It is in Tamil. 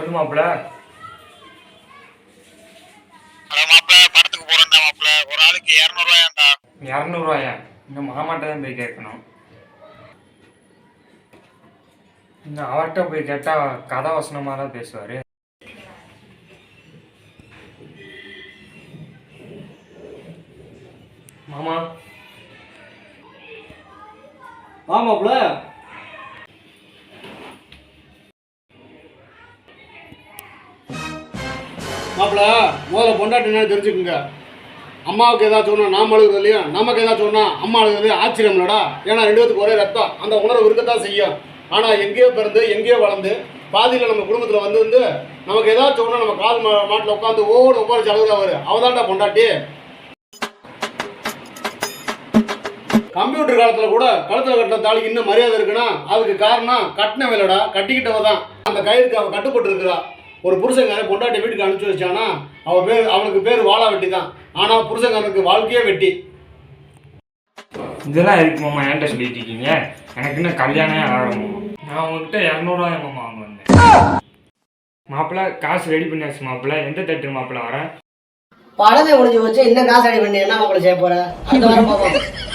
சொல்லு மாப்பிள்ள. படத்துக்கு போறேன்டா மாப்பிள்ள. ஒரு ஆளுக்கு 200 ரூபாயாண்டா. 200 ரூபாயா? இந்த மாமாட்ட தான் போய் கேட்கணும். இந்த அவர்கிட்ட போய் கேட்டா கதை வசனமா தான் பேசுவாரு. மாமா மாப்பிள்ள மாப்பிள்ள முதல்ல பொண்டாட்டி என்ன தெரிஞ்சுக்குங்க. அம்மாவுக்கு ஏதாச்சும் ஒன்று நாம அழுகுறது இல்லையா, நமக்கு ஏதாச்சும் ஒன்றா அம்மா அழுகுறது ஆச்சரியம் இல்லடா. ஏன்னா 2 பேத்துக்கு ஒரே ரத்தம், அந்த உணர்வு இருக்கத்தான் செய்யும். ஆனால் எங்கேயோ பிறந்து எங்கேயோ வளர்ந்து பாதியில் நம்ம குடும்பத்தில் வந்து நமக்கு ஏதாச்சும் ஒன்று நம்ம கால் மாட்டில் உட்காந்து உட்காந்து அழுகுறா வரு அவதான்டா பொண்டாட்டி. கம்ப்யூட்டர் காலத்தில் கூட கழுத்தில் கட்டின தாலிக்கு இன்னும் மரியாதை இருக்குன்னா அதுக்கு காரணம் கட்டின வேலைடா, கட்டிக்கிட்டவ தான். அந்த கயிறுக்கு அவள் கட்டுப்பட்டு இருக்கிறா. ஒரு புருஷங்கார பொண்டாட்டி வீட்டுக்கு அனுப்பிச்சு வச்சானா அவனுக்கு பேர் வாழா வெட்டி தான். ஆனால் புருஷங்காரனுக்கு வாழ்க்கையே வெட்டி. இதெல்லாம் இருக்கு மாமா. என்கிட்ட சொல்லிட்டு இருக்கீங்க. எனக்கு இன்னும் கல்யாணமே ஆகணும். நான் உங்ககிட்ட 200 ரூபாய் மாமா வாங்க வந்தேன். மாப்பிள்ள காசு ரெடி பண்ணியாச்சு மாப்பிள்ள. எந்த தேட்டர் மாப்பிள்ள வரேன்? படமே முடிஞ்சு போச்சு. இன்னும் காசு ரெடி பண்ணி என்ன மாப்பிள்ள செய்ய போற? அடுத்த வாரம் பார்ப்போம்.